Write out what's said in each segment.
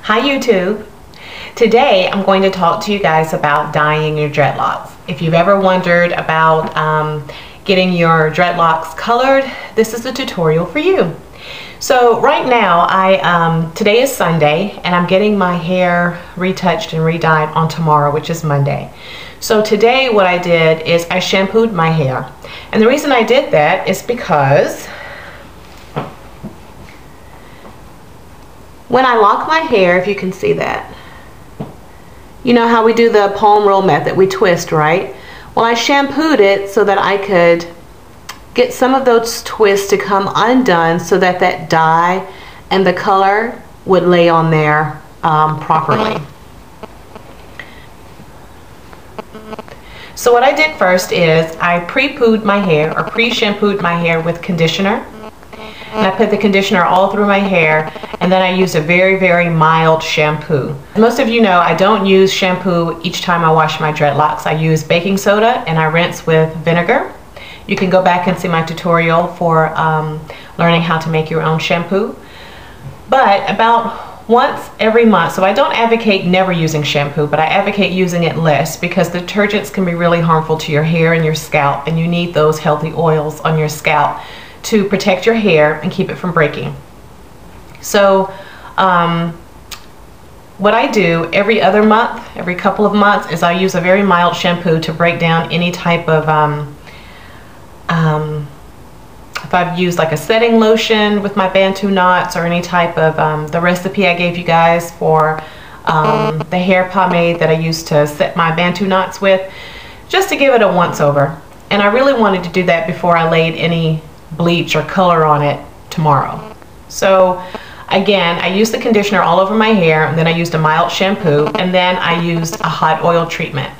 Hi YouTube. Today I'm going to talk to you guys about dyeing your dreadlocks. If you've ever wondered about getting your dreadlocks colored, this is a tutorial for you. So right now today is Sunday and I'm getting my hair retouched and re-dyed on tomorrow, which is Monday. So today what I did is I shampooed my hair, and the reason I did that is because when I lock my hair, if you can see that, you know how we do the palm roll method, we twist, right? Well, I shampooed it so that I could get some of those twists to come undone so that that dye and the color would lay on there properly. So what I did first is I pre-pooed my hair, or pre-shampooed my hair with conditioner. And I put the conditioner all through my hair, and then I used a very, very mild shampoo. Most of you know I don't use shampoo each time I wash my dreadlocks. I use baking soda and I rinse with vinegar. You can go back and see my tutorial for learning how to make your own shampoo. But about once every month, so I don't advocate never using shampoo, but I advocate using it less because the detergents can be really harmful to your hair and your scalp, and you need those healthy oils on your scalp to protect your hair and keep it from breaking. So what I do every other month, every couple of months, is I use a very mild shampoo to break down any type of if I've used like a setting lotion with my Bantu knots, or any type of the recipe I gave you guys for the hair pomade that I used to set my Bantu knots with, just to give it a once over. And I really wanted to do that before I laid any bleach or color on it tomorrow. So again, I used the conditioner all over my hair, and then I used a mild shampoo, and then I used a hot oil treatment.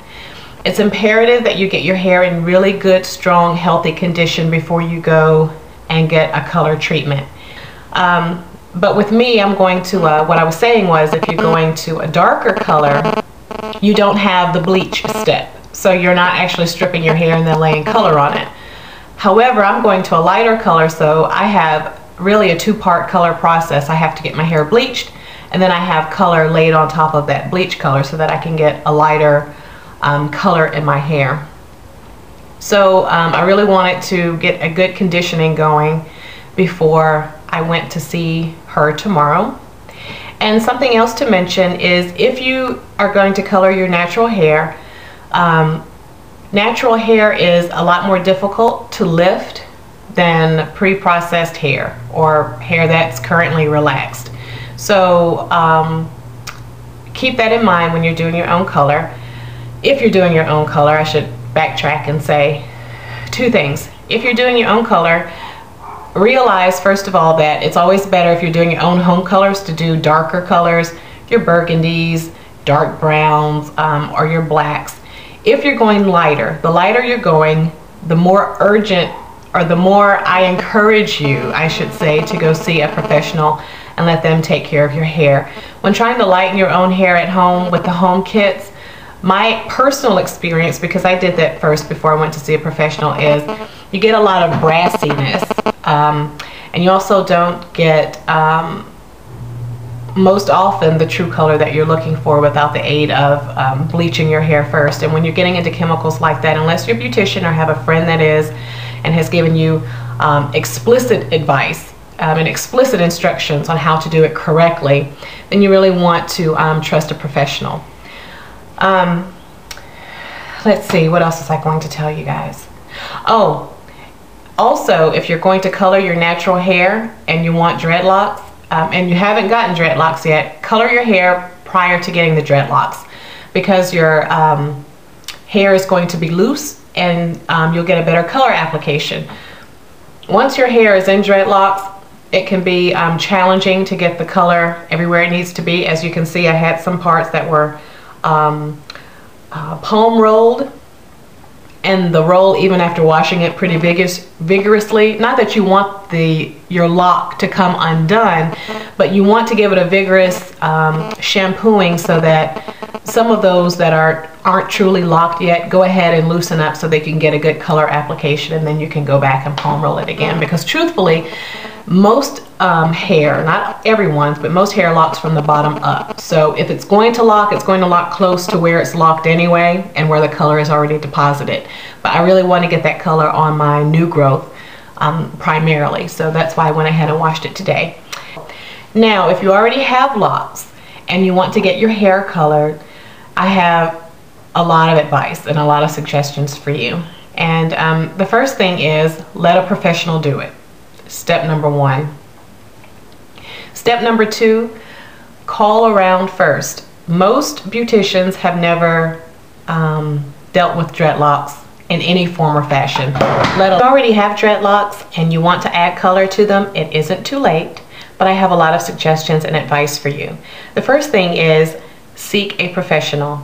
It's imperative that you get your hair in really good, strong, healthy condition before you go and get a color treatment. But with me, I'm going to, what I was saying was, if you're going to a darker color, you don't have the bleach step. So you're not actually stripping your hair and then laying color on it. However, I'm going to a lighter color, so I have really a two-part color process. I have to get my hair bleached, and then I have color laid on top of that bleach color so that I can get a lighter color in my hair. So I really wanted to get a good conditioning going before I went to see her tomorrow. And something else to mention is, if you are going to color your natural hair, natural hair is a lot more difficult to lift than pre-processed hair or hair that's currently relaxed. So keep that in mind when you're doing your own color. If you're doing your own color, I should backtrack and say two things. If you're doing your own color, realize first of all that it's always better, if you're doing your own home colors, to do darker colors, your burgundies, dark browns, or your blacks. If you're going lighter, the lighter you're going, the more urgent, or the more I encourage you, I should say, to go see a professional and let them take care of your hair. When trying to lighten your own hair at home with the home kits, my personal experience, because I did that first before I went to see a professional, is you get a lot of brassiness, and you also don't get most often the true color that you're looking for without the aid of bleaching your hair first. And when you're getting into chemicals like that, unless you're a beautician or have a friend that is and has given you explicit advice and explicit instructions on how to do it correctly, then you really want to trust a professional. Let's see, what else is I going to tell you guys? Oh, also, if you're going to color your natural hair and you want dreadlocks, and you haven't gotten dreadlocks yet, color your hair prior to getting the dreadlocks, because your hair is going to be loose, and you'll get a better color application. Once your hair is in dreadlocks, it can be challenging to get the color everywhere it needs to be. As you can see, I had some parts that were palm rolled, and the roll, even after washing it pretty vigorously, not that you want your lock to come undone, but you want to give it a vigorous shampooing so that some of those that aren't truly locked yet go ahead and loosen up so they can get a good color application, and then you can go back and palm roll it again. Because truthfully, most hair, not everyone's, but most hair locks from the bottom up. So if it's going to lock close to where it's locked anyway and where the color is already deposited. But I really want to get that color on my new growth primarily, so that's why I went ahead and washed it today. Now, if you already have locks and you want to get your hair colored, I have a lot of advice and a lot of suggestions for you. And the first thing is, let a professional do it. Step number one. Step number two, call around first. Most beauticians have never dealt with dreadlocks in any form or fashion. If you already have dreadlocks and you want to add color to them, it isn't too late, but I have a lot of suggestions and advice for you. The first thing is, seek a professional.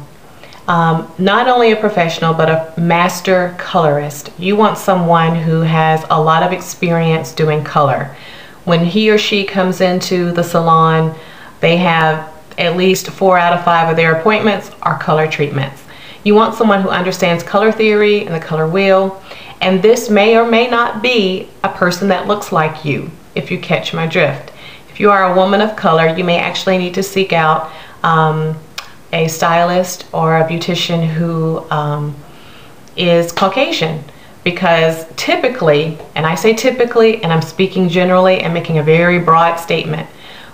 Not only a professional, but a master colorist. You want someone who has a lot of experience doing color. When he or she comes into the salon, they have at least 4 out of 5 of their appointments are color treatments. You want someone who understands color theory and the color wheel, and this may or may not be a person that looks like you, if you catch my drift. If you are a woman of color, you may actually need to seek out a stylist or a beautician who is Caucasian, because typically, and I say typically, and I'm speaking generally and making a very broad statement,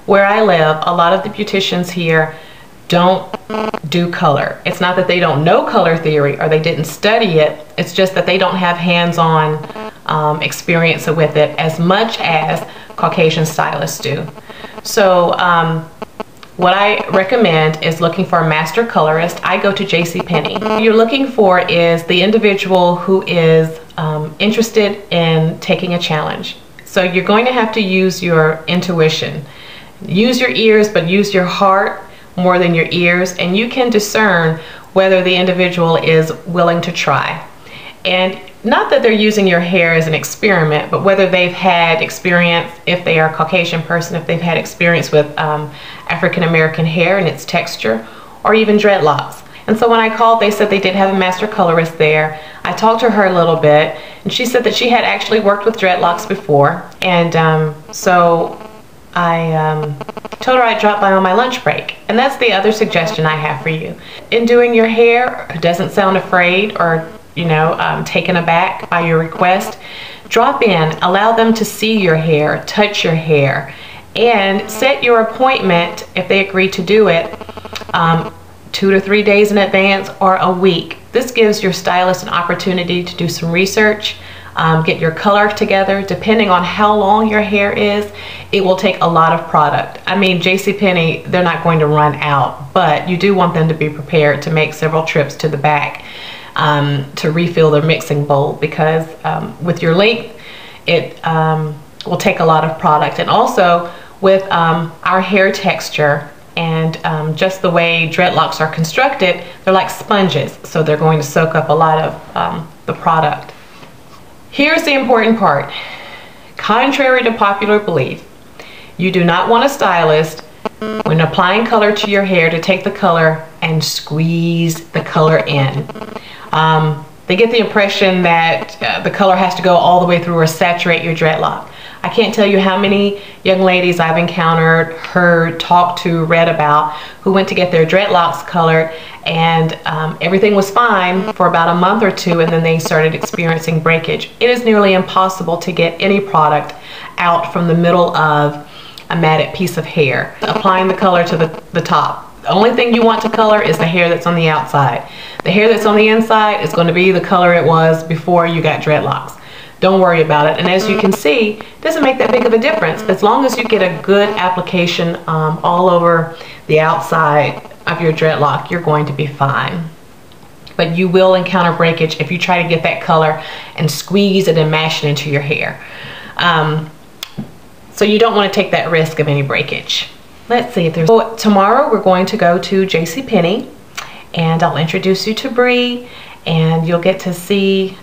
where I live, a lot of the beauticians here don't do color. It's not that they don't know color theory or they didn't study it, it's just that they don't have hands-on experience with it as much as Caucasian stylists do. So what I recommend is looking for a master colorist. I go to JCPenney. What you're looking for is the individual who is interested in taking a challenge. So you're going to have to use your intuition. Use your ears, but use your heart more than your ears, and you can discern whether the individual is willing to try. And not that they're using your hair as an experiment, but whether they've had experience, if they are a Caucasian person, if they've had experience with African American hair and its texture, or even dreadlocks. And so when I called, they said they did have a master colorist there. I talked to her a little bit, and she said that she had actually worked with dreadlocks before. And so I told her I'd drop by on my lunch break. And that's the other suggestion I have for you. In doing your hair, who doesn't sound afraid or taken aback by your request, drop in, allow them to see your hair, touch your hair, and set your appointment, if they agree to do it, 2 to 3 days in advance or a week. This gives your stylist an opportunity to do some research, get your color together. Depending on how long your hair is, it will take a lot of product. I mean, JCPenney, they're not going to run out, but you do want them to be prepared to make several trips to the back to refill their mixing bowl, because with your length, it will take a lot of product. And also with our hair texture and just the way dreadlocks are constructed, they're like sponges, so they're going to soak up a lot of the product. Here's the important part. Contrary to popular belief, you do not want a stylist, when applying color to your hair, to take the color and squeeze the color in. They get the impression that the color has to go all the way through or saturate your dreadlock. I can't tell you how many young ladies I've encountered, heard, talked to, read about, who went to get their dreadlocks colored, and everything was fine for about a month or two, and then they started experiencing breakage. It is nearly impossible to get any product out from the middle of a matted piece of hair. Applying the color to the top. The only thing you want to color is the hair that's on the outside. The hair that's on the inside is going to be the color it was before you got dreadlocks. Don't worry about it. And as you can see, it doesn't make that big of a difference. As long as you get a good application all over the outside of your dreadlock, you're going to be fine. But you will encounter breakage if you try to get that color and squeeze it and mash it into your hair. So you don't want to take that risk of any breakage. Let's see if there's... So tomorrow we're going to go to JCPenney, and I'll introduce you to Bree, and you'll get to see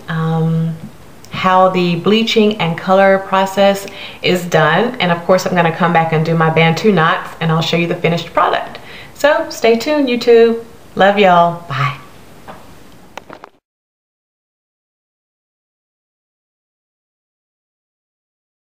how the bleaching and color process is done. And of course I'm going to come back and do my Bantu knots, and I'll show you the finished product. So stay tuned, YouTube. Love y'all. Bye.